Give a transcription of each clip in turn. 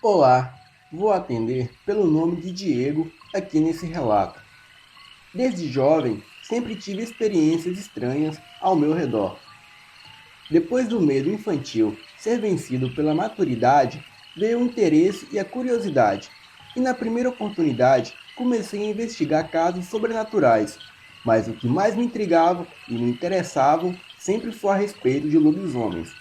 Olá, vou atender pelo nome de Diego aqui nesse relato. Desde jovem, sempre tive experiências estranhas ao meu redor. Depois do medo infantil ser vencido pela maturidade, veio o interesse e a curiosidade, e na primeira oportunidade comecei a investigar casos sobrenaturais, mas o que mais me intrigava e me interessavam sempre foi a respeito de lobisomens.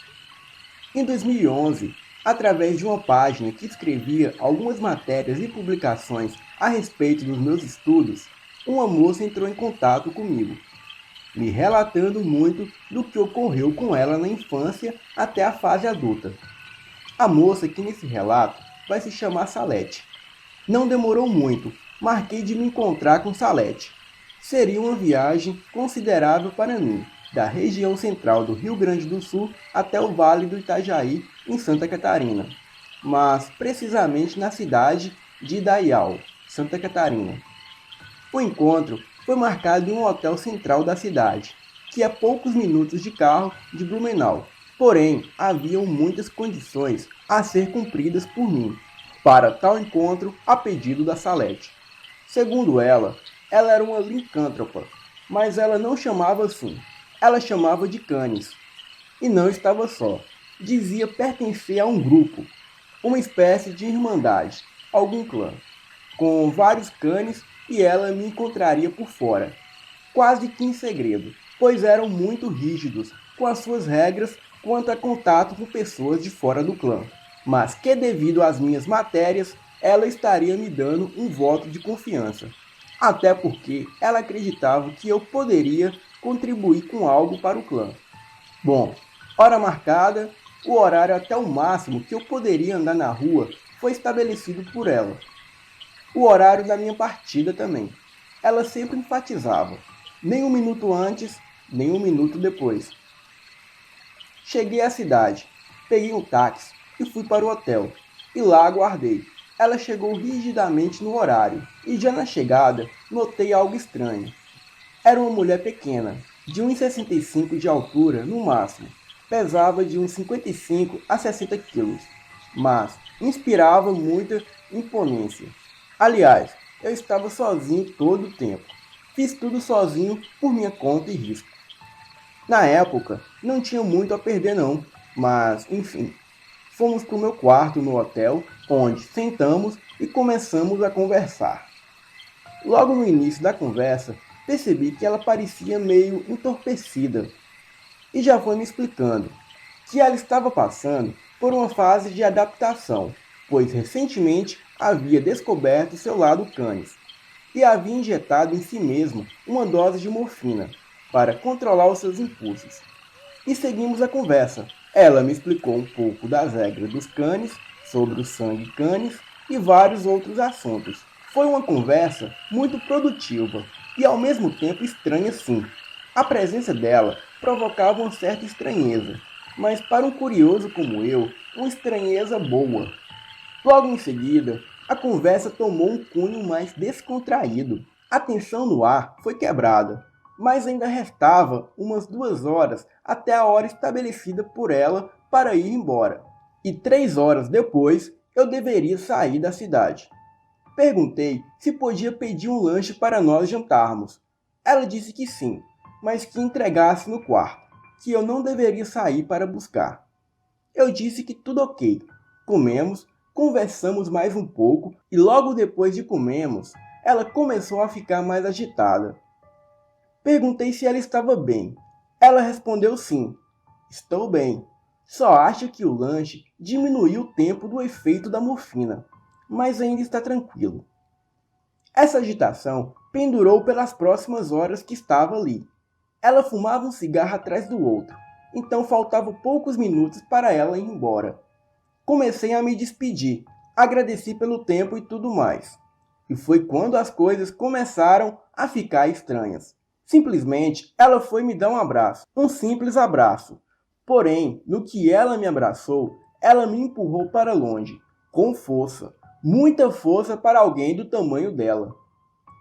Em 2011, através de uma página que escrevia algumas matérias e publicações a respeito dos meus estudos, uma moça entrou em contato comigo, me relatando muito do que ocorreu com ela na infância até a fase adulta. A moça aqui nesse relato vai se chamar Salete. Não demorou muito, marquei de me encontrar com Salete. Seria uma viagem considerável para mim, da região central do Rio Grande do Sul até o Vale do Itajaí, em Santa Catarina, mas precisamente na cidade de Idaial, Santa Catarina. O encontro foi marcado em um hotel central da cidade, que é a poucos minutos de carro de Blumenau. Porém, haviam muitas condições a ser cumpridas por mim para tal encontro a pedido da Salete. Segundo ela era uma licântropa, mas ela não chamava assim. Ela chamava de Canis. E não estava só. Dizia pertencer a um grupo, uma espécie de irmandade, algum clã, com vários canes e ela me encontraria por fora, quase que em segredo, pois eram muito rígidos com as suas regras quanto a contato com pessoas de fora do clã, mas que devido às minhas matérias, ela estaria me dando um voto de confiança, até porque ela acreditava que eu poderia contribuir com algo para o clã. Bom, hora marcada, o horário até o máximo que eu poderia andar na rua foi estabelecido por ela. O horário da minha partida também. Ela sempre enfatizava, nem um minuto antes, nem um minuto depois. Cheguei à cidade, peguei um táxi e fui para o hotel. E lá aguardei. Ela chegou rigidamente no horário, e já na chegada notei algo estranho. Era uma mulher pequena, de 1,65 de altura no máximo. Pesava de uns 55 a 60 quilos, mas inspirava muita imponência. Aliás, eu estava sozinho todo o tempo. Fiz tudo sozinho por minha conta e risco. Na época, não tinha muito a perder não, mas enfim. Fomos para o meu quarto no hotel, onde sentamos e começamos a conversar. Logo no início da conversa, percebi que ela parecia meio entorpecida e já foi me explicando que ela estava passando por uma fase de adaptação, pois recentemente havia descoberto seu lado canis e havia injetado em si mesma uma dose de morfina para controlar os seus impulsos. E seguimos a conversa. Ela me explicou um pouco das regras dos canis, sobre o sangue canis e vários outros assuntos. Foi uma conversa muito produtiva e ao mesmo tempo estranha sim. A presença dela provocava uma certa estranheza, mas para um curioso como eu, uma estranheza boa. Logo em seguida, a conversa tomou um cunho mais descontraído. A tensão no ar foi quebrada, mas ainda restava umas 2 horas até a hora estabelecida por ela para ir embora. E 3 horas depois, eu deveria sair da cidade. Perguntei se podia pedir um lanche para nós jantarmos. Ela disse que sim, mas que entregasse no quarto, que eu não deveria sair para buscar. Eu disse que tudo ok. Comemos, conversamos mais um pouco e logo depois de comermos, ela começou a ficar mais agitada. Perguntei se ela estava bem. Ela respondeu sim. Estou bem. Só acho que o lanche diminuiu o tempo do efeito da morfina, mas ainda está tranquilo. Essa agitação pendurou pelas próximas horas que estava ali. Ela fumava um cigarro atrás do outro, então faltavam poucos minutos para ela ir embora. Comecei a me despedir, agradeci pelo tempo e tudo mais. E foi quando as coisas começaram a ficar estranhas. Simplesmente, ela foi me dar um abraço, um simples abraço. Porém, no que ela me abraçou, ela me empurrou para longe, com força, muita força para alguém do tamanho dela.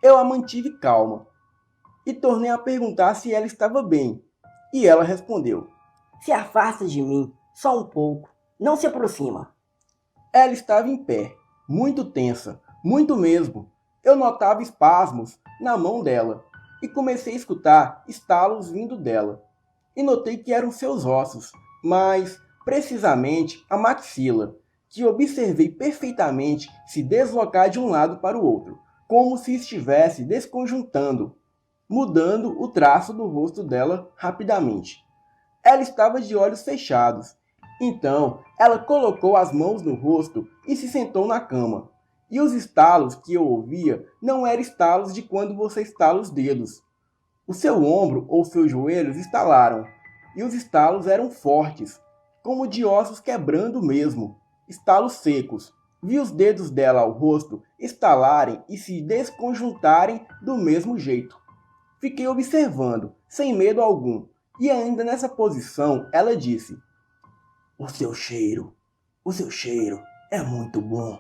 Eu a mantive calma e tornei a perguntar se ela estava bem. E ela respondeu: Se afasta de mim, só um pouco. Não se aproxima. Ela estava em pé, muito tensa, muito mesmo. Eu notava espasmos na mão dela e comecei a escutar estalos vindo dela. E notei que eram seus ossos, mas precisamente a maxila, que observei perfeitamente se deslocar de um lado para o outro, como se estivesse desconjuntando, mudando o traço do rosto dela rapidamente. Ela estava de olhos fechados. Então, ela colocou as mãos no rosto e se sentou na cama. E os estalos que eu ouvia não eram estalos de quando você estala os dedos. O seu ombro ou seus joelhos estalaram, e os estalos eram fortes, como de ossos quebrando mesmo, estalos secos. Vi os dedos dela ao rosto estalarem e se desconjuntarem do mesmo jeito. Fiquei observando, sem medo algum, e ainda nessa posição ela disse: o seu cheiro é muito bom.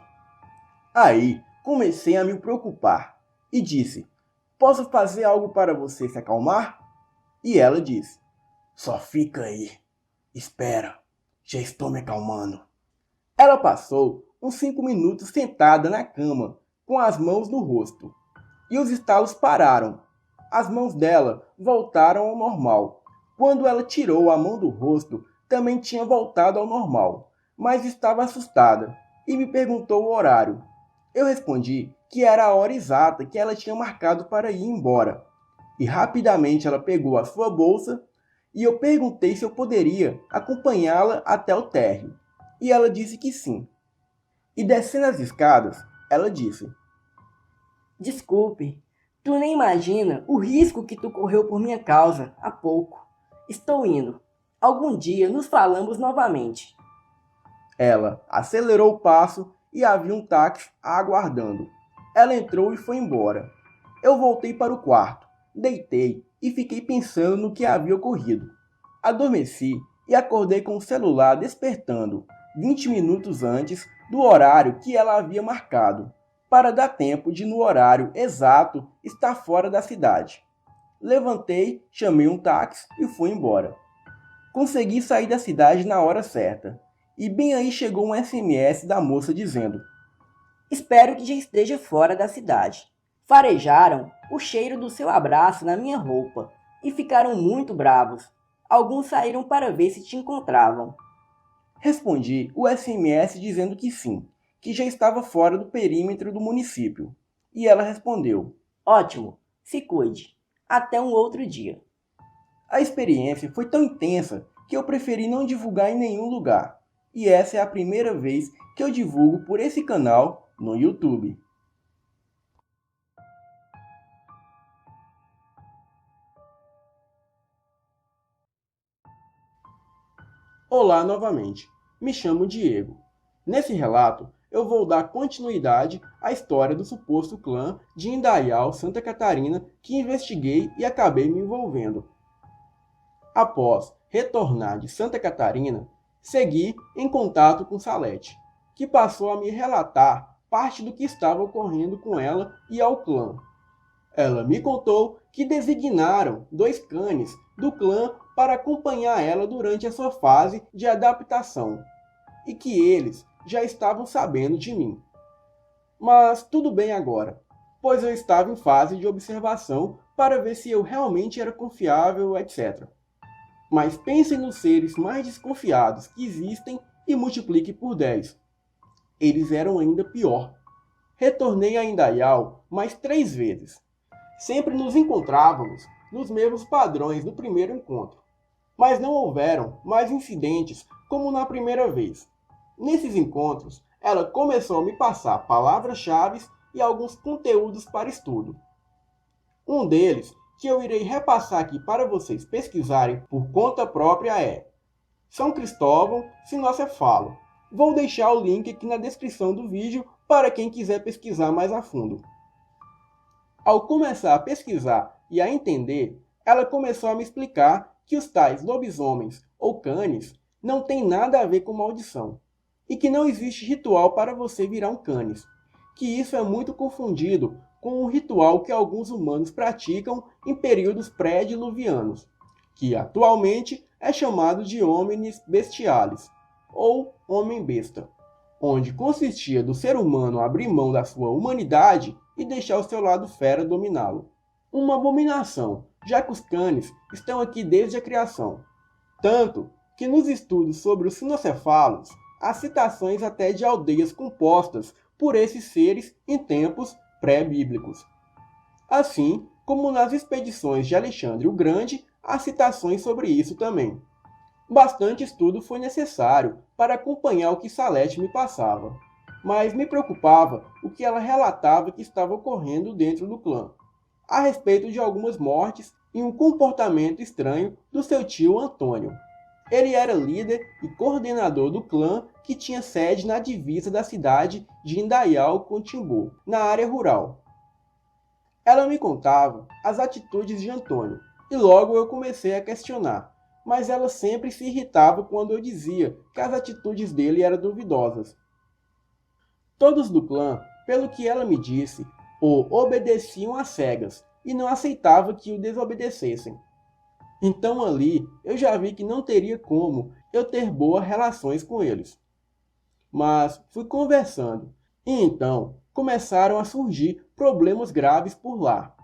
Aí comecei a me preocupar e disse: posso fazer algo para você se acalmar? E ela disse: só fica aí, espera, já estou me acalmando. Ela passou uns 5 minutos sentada na cama, com as mãos no rosto, e os estalos pararam. As mãos dela voltaram ao normal. Quando ela tirou a mão do rosto, também tinha voltado ao normal, mas estava assustada e me perguntou o horário. Eu respondi que era a hora exata que ela tinha marcado para ir embora. E rapidamente ela pegou a sua bolsa e eu perguntei se eu poderia acompanhá-la até o térreo. E ela disse que sim. E descendo as escadas, ela disse: Desculpe, tu nem imagina o risco que tu correu por minha causa há pouco. Estou indo. Algum dia nos falamos novamente. Ela acelerou o passo e havia um táxi a aguardando. Ela entrou e foi embora. Eu voltei para o quarto, deitei e fiquei pensando no que havia ocorrido. Adormeci e acordei com o celular despertando 20 minutos antes do horário que ela havia marcado, para dar tempo de, no horário exato, estar fora da cidade. Levantei, chamei um táxi e fui embora. Consegui sair da cidade na hora certa. E bem aí chegou um SMS da moça dizendo: Espero que já esteja fora da cidade. Farejaram o cheiro do seu abraço na minha roupa e ficaram muito bravos. Alguns saíram para ver se te encontravam. Respondi o SMS dizendo que sim, que já estava fora do perímetro do município. E ela respondeu: Ótimo, se cuide. Até um outro dia. a experiência foi tão intensa que eu preferi não divulgar em nenhum lugar. E essa é a primeira vez que eu divulgo por esse canal no YouTube. Olá novamente, me chamo Diego. Nesse relato, eu vou dar continuidade à história do suposto clã de Indaial, Santa Catarina, que investiguei e acabei me envolvendo. Após retornar de Santa Catarina, segui em contato com Salete, que passou a me relatar parte do que estava ocorrendo com ela e ao clã. Ela me contou que designaram 2 canes do clã para acompanhar ela durante a sua fase de adaptação, e que eles já estavam sabendo de mim. Mas tudo bem agora, pois eu estava em fase de observação para ver se eu realmente era confiável, etc. Mas pensem nos seres mais desconfiados que existem e multiplique por 10. Eles eram ainda pior. Retornei a Indaial mais 3 vezes. Sempre nos encontrávamos nos mesmos padrões do primeiro encontro. Mas não houveram mais incidentes como na primeira vez. Nesses encontros, ela começou a me passar palavras-chave e alguns conteúdos para estudo. Um deles, que eu irei repassar aqui para vocês pesquisarem por conta própria, é São Cristóvão Sinocefalo. Vou deixar o link aqui na descrição do vídeo para quem quiser pesquisar mais a fundo. Ao começar a pesquisar e a entender, ela começou a me explicar que os tais lobisomens ou canes não têm nada a ver com maldição, e que não existe ritual para você virar um canis, que isso é muito confundido com um ritual que alguns humanos praticam em períodos pré-diluvianos, que atualmente é chamado de Hominis Bestialis, ou Homem-Besta. onde consistia do ser humano abrir mão da sua humanidade e deixar o seu lado fera dominá-lo. Uma abominação, já que os canes estão aqui desde a criação. Tanto que nos estudos sobre os sinocefalos, há citações até de aldeias compostas por esses seres em tempos pré-bíblicos. Assim como nas expedições de Alexandre o Grande, há citações sobre isso também. Bastante estudo foi necessário para acompanhar o que Salete me passava, mas me preocupava o que ela relatava que estava ocorrendo dentro do clã, a respeito de algumas mortes e um comportamento estranho do seu tio Antônio. Ele era líder e coordenador do clã que tinha sede na divisa da cidade de Indaial com Timbu, na área rural. Ela me contava as atitudes de Antônio, e logo eu comecei a questionar, mas ela sempre se irritava quando eu dizia que as atitudes dele eram duvidosas. Todos do clã, pelo que ela me disse, o obedeciam às cegas e não aceitava que o desobedecessem. Então ali eu já vi que não teria como eu ter boas relações com eles. Mas fui conversando e então começaram a surgir problemas graves por lá.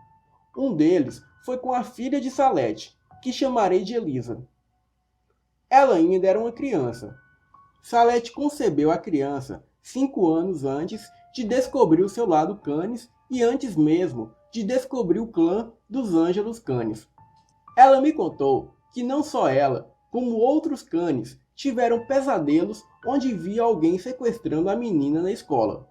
Um deles foi com a filha de Salete, que chamarei de Elisa. Ela ainda era uma criança. Salete concebeu a criança 5 anos antes de descobrir o seu lado Canis e antes mesmo de descobrir o clã dos Ângelos Canis. Ela me contou que não só ela, como outros Canis, tiveram pesadelos onde via alguém sequestrando a menina na escola.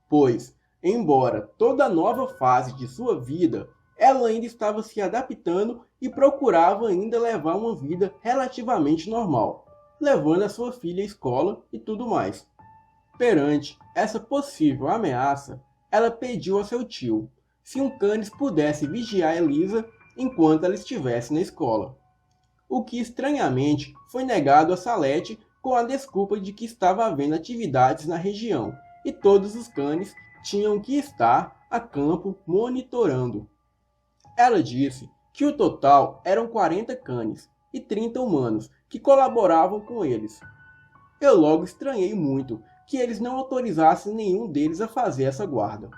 Pois, embora toda a nova fase de sua vida, ela ainda estava se adaptando e procurava ainda levar uma vida relativamente normal, levando a sua filha à escola e tudo mais. Perante essa possível ameaça, ela pediu a seu tio se um Canis pudesse vigiar Elisa enquanto ela estivesse na escola. O que estranhamente foi negado a Salete com a desculpa de que estava havendo atividades na região e todos os Canis tinham que estar a campo monitorando. Ela disse que o total eram 40 Canis e 30 humanos que colaboravam com eles. Eu logo estranhei muito que eles não autorizassem nenhum deles a fazer essa guarda.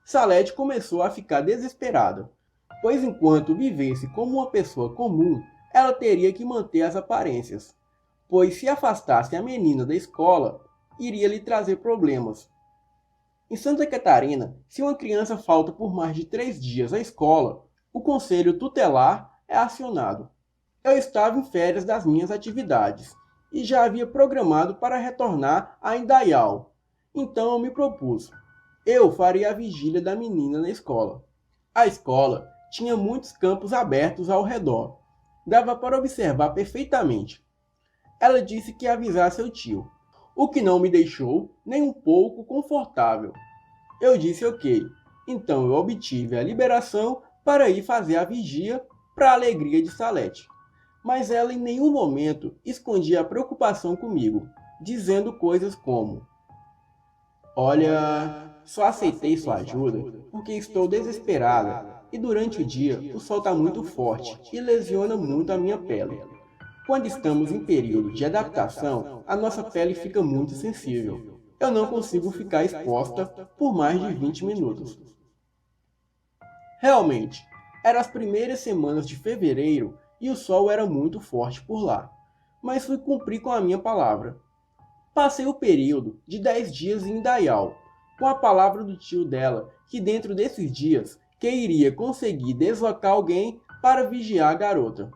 Salete começou a ficar desesperada, pois enquanto vivesse como uma pessoa comum, ela teria que manter as aparências, pois se afastasse a menina da escola, iria lhe trazer problemas. Em Santa Catarina, se uma criança falta por mais de 3 dias à escola, o conselho tutelar é acionado. Eu estava em férias das minhas atividades e já havia programado para retornar a Indaial, então eu me propus. Eu faria a vigília da menina na escola. A escola tinha muitos campos abertos ao redor. Dava para observar perfeitamente. Ela disse que ia avisar seu tio, o que não me deixou nem um pouco confortável. Eu disse ok, então eu obtive a liberação para ir fazer a vigia para a alegria de Salete. Mas ela em nenhum momento escondia a preocupação comigo, dizendo coisas como: olha, só aceitei sua ajuda porque estou desesperada e durante o dia o sol está muito forte e lesiona muito a minha pele. Quando estamos em período de adaptação, a nossa pele fica muito sensível. Eu não consigo ficar exposta por mais de 20 minutos. Realmente, eram as primeiras semanas de fevereiro e o sol era muito forte por lá, mas fui cumprir com a minha palavra. Passei o período de 10 dias em Indaial, com a palavra do tio dela que dentro desses dias que iria conseguir deslocar alguém para vigiar a garota.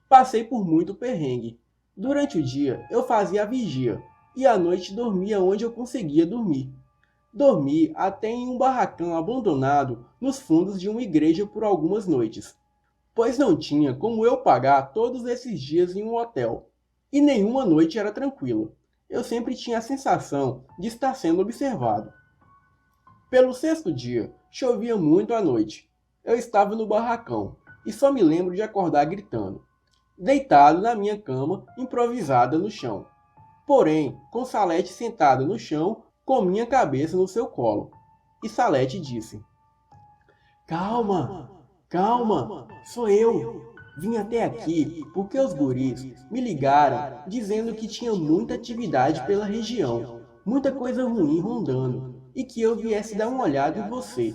Passei por muito perrengue. Durante o dia eu fazia a vigia e à noite dormia onde eu conseguia dormir. Dormi até em um barracão abandonado nos fundos de uma igreja por algumas noites, pois não tinha como eu pagar todos esses dias em um hotel, e nenhuma noite era tranquila. Eu sempre tinha a sensação de estar sendo observado. Pelo 6º dia, chovia muito à noite. Eu estava no barracão e só me lembro de acordar gritando, deitado na minha cama improvisada no chão, porém com Salete sentada no chão com minha cabeça no seu colo. E Salete disse: calma, calma, sou eu. Vim até aqui porque os guris me ligaram dizendo que tinha muita atividade pela região muita coisa ruim rondando e que eu viesse dar uma olhada em você.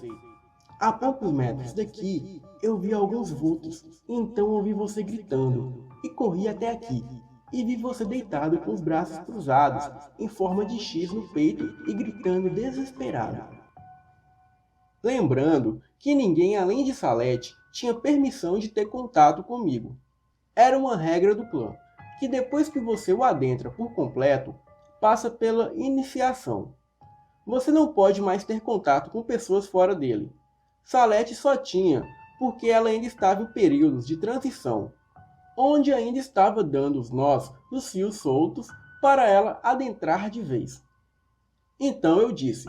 A poucos metros daqui, eu vi alguns vultos, e então ouvi você gritando, e corri até aqui, e vi você deitado com os braços cruzados, em forma de X no peito e gritando desesperado. Lembrando que ninguém além de Salete tinha permissão de ter contato comigo. Era uma regra do clã, que depois que você o adentra por completo, passa pela iniciação. Você não pode mais ter contato com pessoas fora dele. Salete só tinha, porque ela ainda estava em períodos de transição, onde ainda estava dando os nós dos fios soltos para ela adentrar de vez. Então eu disse,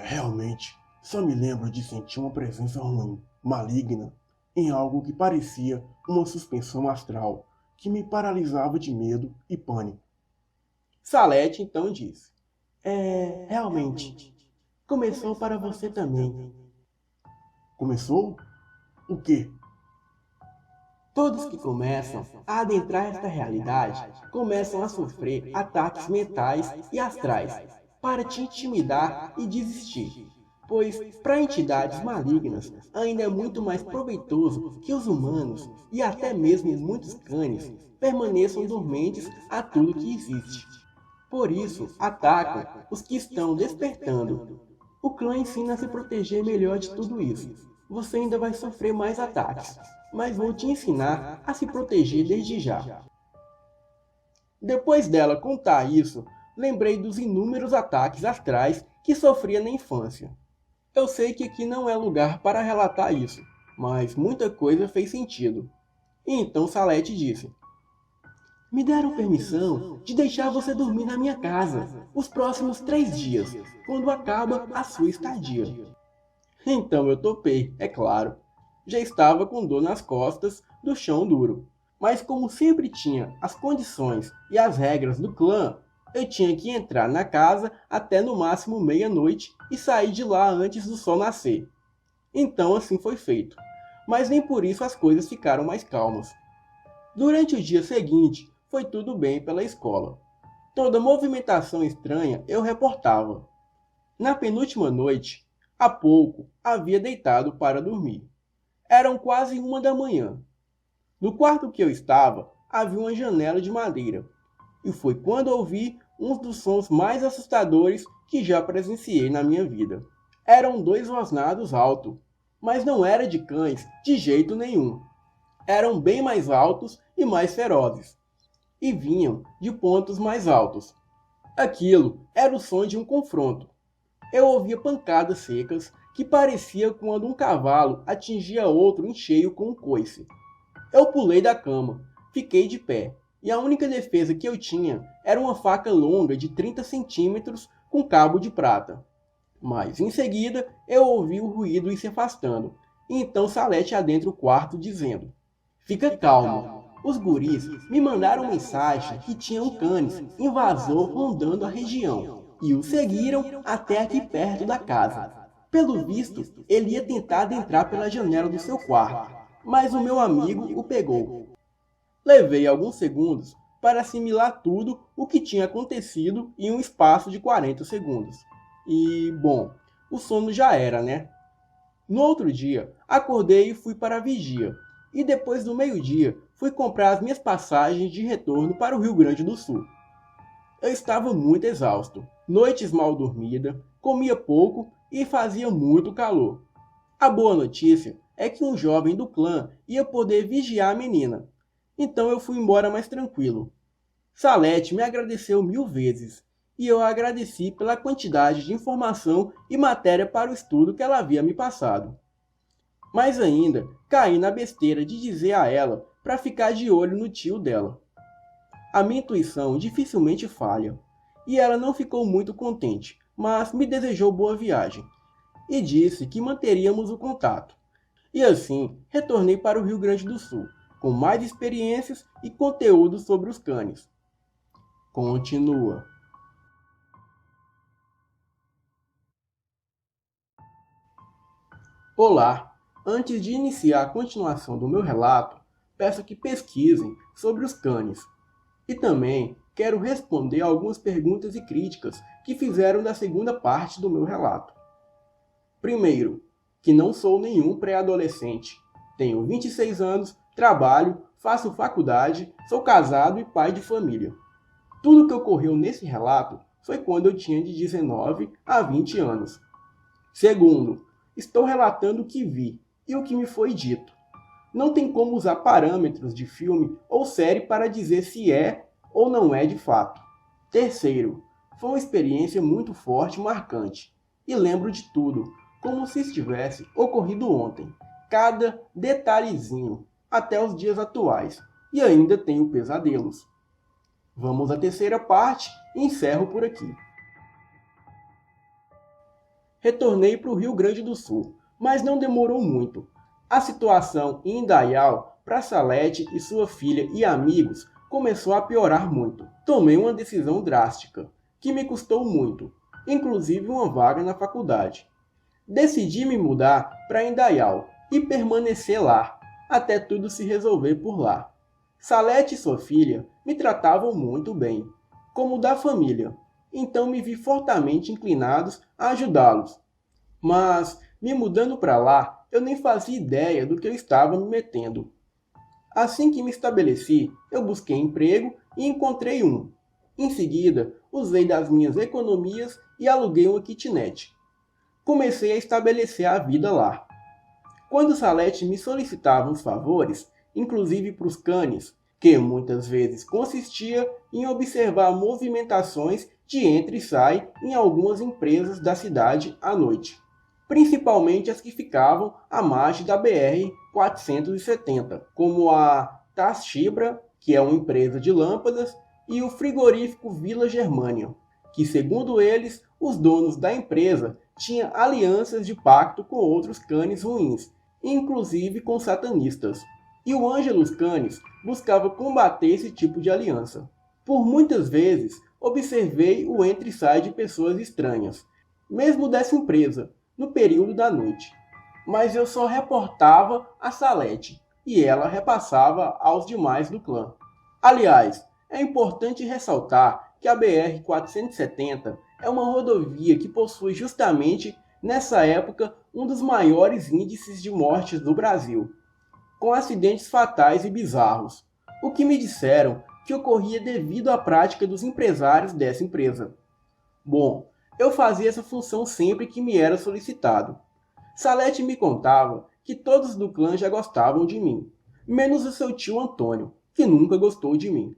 realmente, só me lembro de sentir uma presença ruim, maligna, em algo que parecia uma suspensão astral, que me paralisava de medo e pânico. Salete então disse, realmente, começou para você também. Começou? O quê? Todos que começam a adentrar esta realidade começam a sofrer ataques mentais e astrais para te intimidar e desistir, pois para entidades malignas ainda é muito mais proveitoso que os humanos e até mesmo muitos cães permaneçam dormentes a tudo que existe. Por isso, atacam os que estão despertando. O clã ensina a se proteger melhor de tudo isso. Você ainda vai sofrer mais ataques, mas vou te ensinar a se proteger desde já. Depois dela contar isso, lembrei dos inúmeros ataques astrais que sofria na infância. Eu sei que aqui não é lugar para relatar isso, mas muita coisa fez sentido. E então Salete disse, me deram permissão de deixar você dormir na minha casa os próximos 3 dias, quando acaba a sua estadia. Então eu topei, é claro. Já estava com dor nas costas do chão duro. Mas como sempre tinha as condições e as regras do clã, eu tinha que entrar na casa até no máximo meia-noite e sair de lá antes do sol nascer. Então assim foi feito. Mas nem por isso as coisas ficaram mais calmas. Durante o dia seguinte, foi tudo bem pela escola. Toda movimentação estranha eu reportava. Na penúltima noite, há pouco havia deitado para dormir. Eram quase 1 da manhã. No quarto que eu estava, havia uma janela de madeira. E foi quando ouvi um dos sons mais assustadores que já presenciei na minha vida. Eram 2 rosnados altos, mas não era de cães de jeito nenhum. Eram bem mais altos e mais ferozes. E vinham de pontos mais altos. Aquilo era o som de um confronto. Eu ouvia pancadas secas que parecia quando um cavalo atingia outro em cheio com um coice. Eu pulei da cama, fiquei de pé, e a única defesa que eu tinha era uma faca longa de 30 centímetros com cabo de prata. Mas em seguida eu ouvi o ruído ir se afastando, e então Salete adentra o quarto dizendo, fica calmo, os guris me mandaram mensagem que tinha um canis invasor rondando a região, e o seguiram até aqui perto da casa. Pelo visto, ele ia tentar adentrar pela janela do seu quarto, mas o meu amigo o pegou. Levei alguns segundos para assimilar tudo o que tinha acontecido em um espaço de 40 segundos. E, bom, o sono já era, né? No outro dia, acordei e fui para a vigia. E depois do meio-dia, fui comprar as minhas passagens de retorno para o Rio Grande do Sul. Eu estava muito exausto, noites mal dormidas, comia pouco e fazia muito calor. A boa notícia é que um jovem do clã ia poder vigiar a menina. Então eu fui embora mais tranquilo. Salete me agradeceu 1000 vezes, e eu a agradeci pela quantidade de informação e matéria para o estudo que ela havia me passado. Mas ainda caí na besteira de dizer a ela para ficar de olho no tio dela. A minha intuição dificilmente falha, e ela não ficou muito contente, mas me desejou boa viagem, e disse que manteríamos o contato. E assim, retornei para o Rio Grande do Sul, com mais experiências e conteúdo sobre os canis. Continua. Olá! Antes de iniciar a continuação do meu relato, peço que pesquisem sobre os canis. E também quero responder a algumas perguntas e críticas que fizeram da segunda parte do meu relato. Primeiro, que não sou nenhum pré-adolescente. Tenho 26 anos, trabalho, faço faculdade, sou casado e pai de família. Tudo que ocorreu nesse relato foi quando eu tinha de 19 a 20 anos. Segundo, estou relatando o que vi e o que me foi dito. Não tem como usar parâmetros de filme ou série para dizer se é ou não é de fato. Terceiro, foi uma experiência muito forte e marcante. E lembro de tudo, como se estivesse ocorrido ontem. Cada detalhezinho, até os dias atuais. E ainda tenho pesadelos. Vamos à terceira parte e encerro por aqui. Retornei para o Rio Grande do Sul, mas não demorou muito. A situação em Indaial, para Salete e sua filha e amigos, começou a piorar muito. Tomei uma decisão drástica, que me custou muito, inclusive uma vaga na faculdade. Decidi me mudar para Indaial e permanecer lá, até tudo se resolver por lá. Salete e sua filha me tratavam muito bem, como da família, então me vi fortemente inclinados a ajudá-los. Mas, me mudando para lá, eu nem fazia ideia do que eu estava me metendo. Assim que me estabeleci, eu busquei emprego e encontrei um. Em seguida, usei das minhas economias e aluguei uma kitnet. Comecei a estabelecer a vida lá. Quando Salete me solicitava uns favores, inclusive para os cães, que muitas vezes consistia em observar movimentações de entra e sai em algumas empresas da cidade à noite, principalmente as que ficavam à margem da BR-470, como a Tashibra, que é uma empresa de lâmpadas, e o frigorífico Vila Germânia, que, segundo eles, os donos da empresa tinham alianças de pacto com outros cães ruins, inclusive com satanistas. E o Ângelus Canis buscava combater esse tipo de aliança. Por muitas vezes, observei o entra e sai de pessoas estranhas, mesmo dessa empresa, no período da noite. Mas eu só reportava a Salete, e ela repassava aos demais do clã. Aliás, é importante ressaltar que a BR-470 é uma rodovia que possui justamente, nessa época, um dos maiores índices de mortes do Brasil, com acidentes fatais e bizarros, o que me disseram que ocorria devido à prática dos empresários dessa empresa. Bom, eu fazia essa função sempre que me era solicitado. Salete me contava que todos do clã já gostavam de mim, menos o seu tio Antônio, que nunca gostou de mim.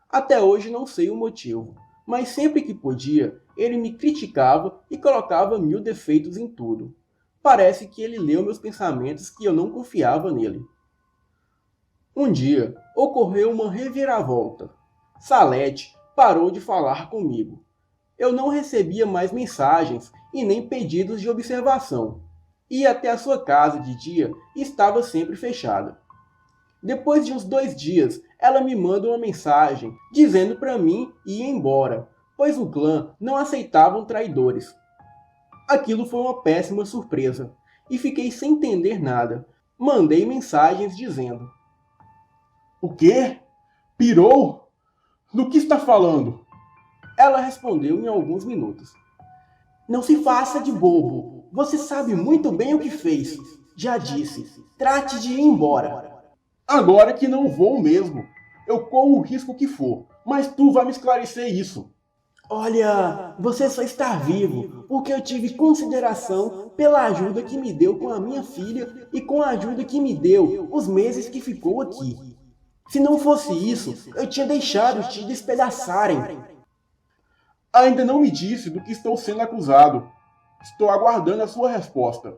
Até hoje não sei o motivo, mas sempre que podia, ele me criticava e colocava 1000 defeitos em tudo. Parece que ele leu meus pensamentos que eu não confiava nele. Um dia, ocorreu uma reviravolta. Salete parou de falar comigo. Eu não recebia mais mensagens e nem pedidos de observação. Ia até a sua casa de dia e estava sempre fechada. Depois de uns 2 dias, ela me manda uma mensagem dizendo para mim ir embora, pois o clã não aceitava traidores. Aquilo foi uma péssima surpresa e fiquei sem entender nada. Mandei mensagens dizendo: O quê? Pirou? Do que está falando? Ela respondeu em alguns minutos: Não se faça de bobo. Você sabe muito bem o que fez. Já disse. Trate de ir embora. Agora que não vou mesmo. Eu corro o risco que for, mas tu vai me esclarecer isso. Olha, você só está vivo porque eu tive consideração pela ajuda que me deu com a minha filha e com a ajuda que me deu os meses que ficou aqui. Se não fosse isso, eu tinha deixado te despedaçarem. Ainda não me disse do que estou sendo acusado. Estou aguardando a sua resposta.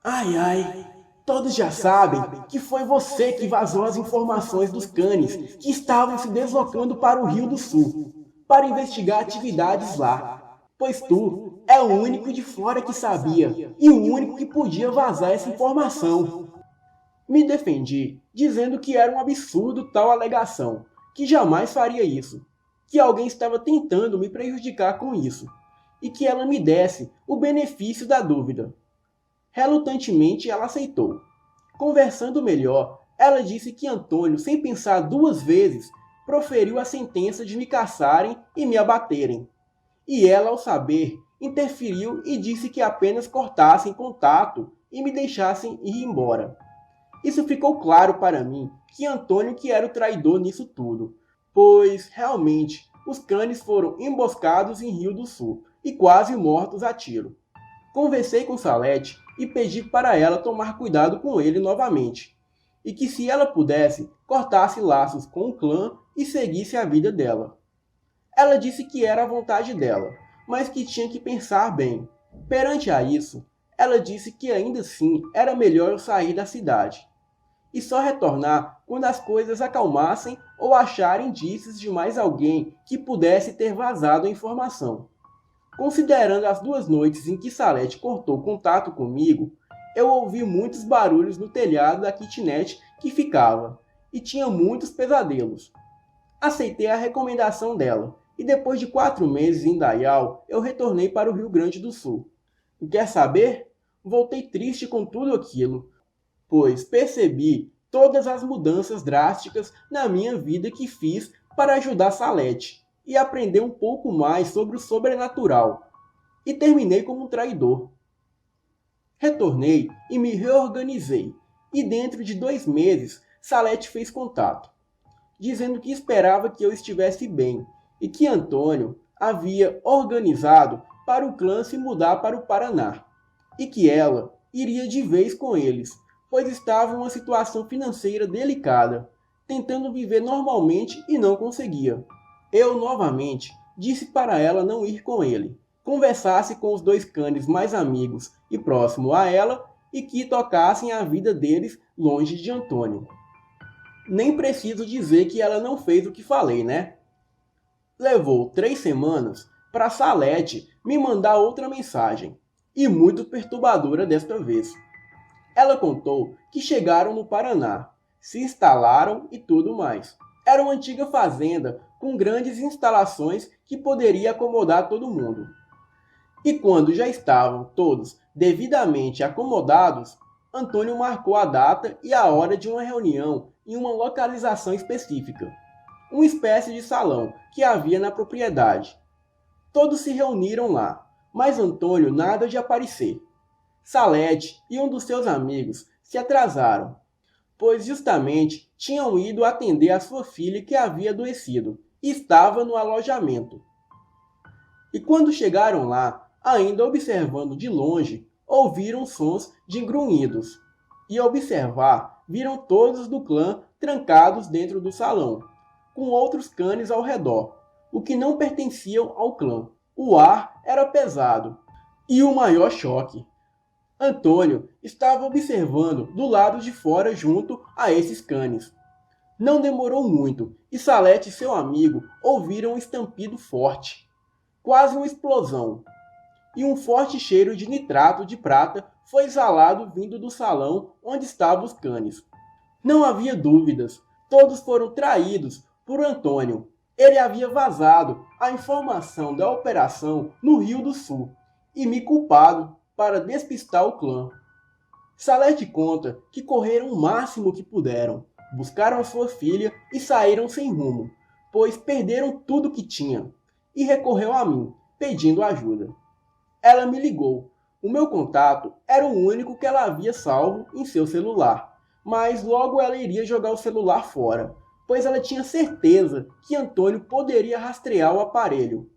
Ai, todos já sabem que foi você que vazou as informações dos canes que estavam se deslocando para o Rio do Sul, para investigar atividades lá. Pois tu é o único de fora que sabia e o único que podia vazar essa informação. Me defendi, dizendo que era um absurdo tal alegação, que jamais faria isso, que alguém estava tentando me prejudicar com isso, e que ela me desse o benefício da dúvida. Relutantemente ela aceitou. Conversando melhor, ela disse que Antônio, sem pensar 2 vezes, proferiu a sentença de me caçarem e me abaterem. E ela, ao saber, interferiu e disse que apenas cortassem contato e me deixassem ir embora. Isso ficou claro para mim que Antônio que era o traidor nisso tudo, pois, realmente, os cães foram emboscados em Rio do Sul e quase mortos a tiro. Conversei com Salete e pedi para ela tomar cuidado com ele novamente, e que se ela pudesse, cortasse laços com o clã e seguisse a vida dela. Ela disse que era a vontade dela, mas que tinha que pensar bem. Perante a isso, ela disse que ainda assim era melhor eu sair da cidade, e só retornar quando as coisas acalmassem ou achar indícios de mais alguém que pudesse ter vazado a informação. Considerando as 2 noites em que Salete cortou contato comigo, eu ouvi muitos barulhos no telhado da kitnet que ficava, e tinha muitos pesadelos. Aceitei a recomendação dela, e depois de 4 meses em Dayal, eu retornei para o Rio Grande do Sul. E quer saber? Voltei triste com tudo aquilo, pois percebi todas as mudanças drásticas na minha vida que fiz para ajudar Salete e aprender um pouco mais sobre o sobrenatural, e terminei como um traidor. Retornei e me reorganizei, e dentro de 2 meses Salete fez contato, dizendo que esperava que eu estivesse bem e que Antônio havia organizado para o clã se mudar para o Paraná, e que ela iria de vez com eles, pois estava em uma situação financeira delicada, tentando viver normalmente e não conseguia. Eu, novamente, disse para ela não ir com ele, conversasse com os 2 cães mais amigos e próximo a ela e que tocassem a vida deles longe de Antônio. Nem preciso dizer que ela não fez o que falei, né? Levou 3 semanas para Salete me mandar outra mensagem, e muito perturbadora desta vez. Ela contou que chegaram no Paraná, se instalaram e tudo mais. Era uma antiga fazenda com grandes instalações que poderia acomodar todo mundo. E quando já estavam todos devidamente acomodados, Antônio marcou a data e a hora de uma reunião em uma localização específica, uma espécie de salão que havia na propriedade. Todos se reuniram lá, mas Antônio nada de aparecer. Salete e um dos seus amigos se atrasaram, pois justamente tinham ido atender a sua filha que havia adoecido e estava no alojamento. E quando chegaram lá, ainda observando de longe, ouviram sons de grunhidos. E ao observar, viram todos do clã trancados dentro do salão, com outros cães ao redor, o que não pertenciam ao clã. O ar era pesado. E o maior choque: Antônio estava observando do lado de fora junto a esses cães. Não demorou muito e Salete e seu amigo ouviram um estampido forte, quase uma explosão, e um forte cheiro de nitrato de prata foi exalado vindo do salão onde estavam os cães. Não havia dúvidas, todos foram traídos por Antônio. Ele havia vazado a informação da operação no Rio do Sul e me culpado para despistar o clã. Salete conta que correram o máximo que puderam, buscaram a sua filha e saíram sem rumo, pois perderam tudo que tinham, e recorreu a mim, pedindo ajuda. Ela me ligou. O meu contato era o único que ela havia salvo em seu celular, mas logo ela iria jogar o celular fora, pois ela tinha certeza que Antônio poderia rastrear o aparelho.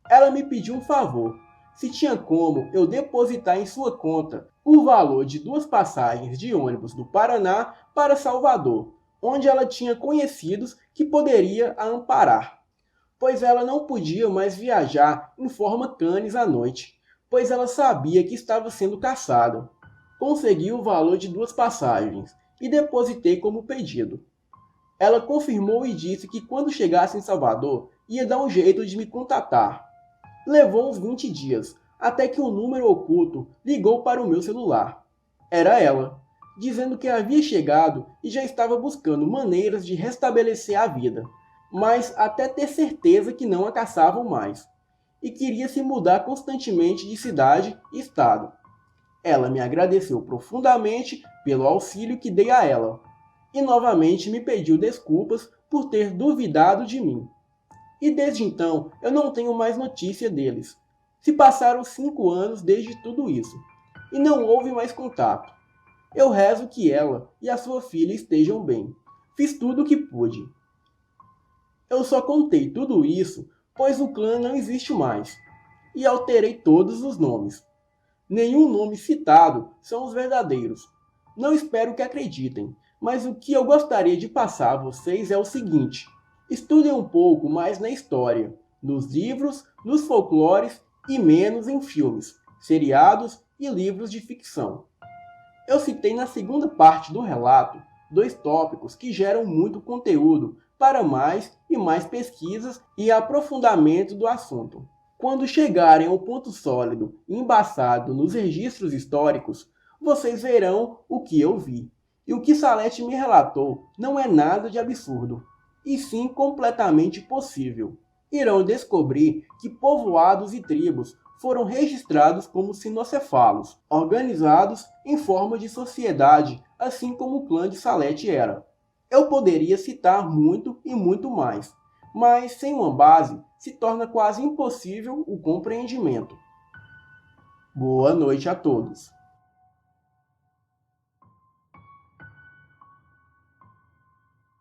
Ela me pediu um favor, se tinha como eu depositar em sua conta o valor de 2 passagens de ônibus do Paraná para Salvador, onde ela tinha conhecidos que poderia a amparar, pois ela não podia mais viajar em forma canis à noite, pois ela sabia que estava sendo caçada. Consegui o valor de 2 passagens e depositei como pedido. Ela confirmou e disse que quando chegasse em Salvador ia dar um jeito de me contatar. Levou uns 20 dias, até que um número oculto ligou para o meu celular. Era ela, dizendo que havia chegado e já estava buscando maneiras de restabelecer a vida, mas até ter certeza que não a caçavam mais, e queria se mudar constantemente de cidade e estado. Ela me agradeceu profundamente pelo auxílio que dei a ela, e novamente me pediu desculpas por ter duvidado de mim. E desde então eu não tenho mais notícia deles. Se passaram 5 anos desde tudo isso, e não houve mais contato. Eu rezo que ela e a sua filha estejam bem. Fiz tudo o que pude. Eu só contei tudo isso, pois o clã não existe mais, e alterei todos os nomes. Nenhum nome citado são os verdadeiros. Não espero que acreditem, mas o que eu gostaria de passar a vocês é o seguinte: estudem um pouco mais na história, nos livros, nos folclores e menos em filmes, seriados e livros de ficção. Eu citei na segunda parte do relato 2 tópicos que geram muito conteúdo para mais e mais pesquisas e aprofundamento do assunto. Quando chegarem ao ponto sólido e embaçado nos registros históricos, vocês verão o que eu vi. E o que Salete me relatou não é nada de absurdo, e sim completamente possível. Irão descobrir que povoados e tribos foram registrados como sinocefalos, organizados em forma de sociedade, assim como o clã de Salete era. Eu poderia citar muito e muito mais, mas sem uma base se torna quase impossível o compreendimento. Boa noite a todos.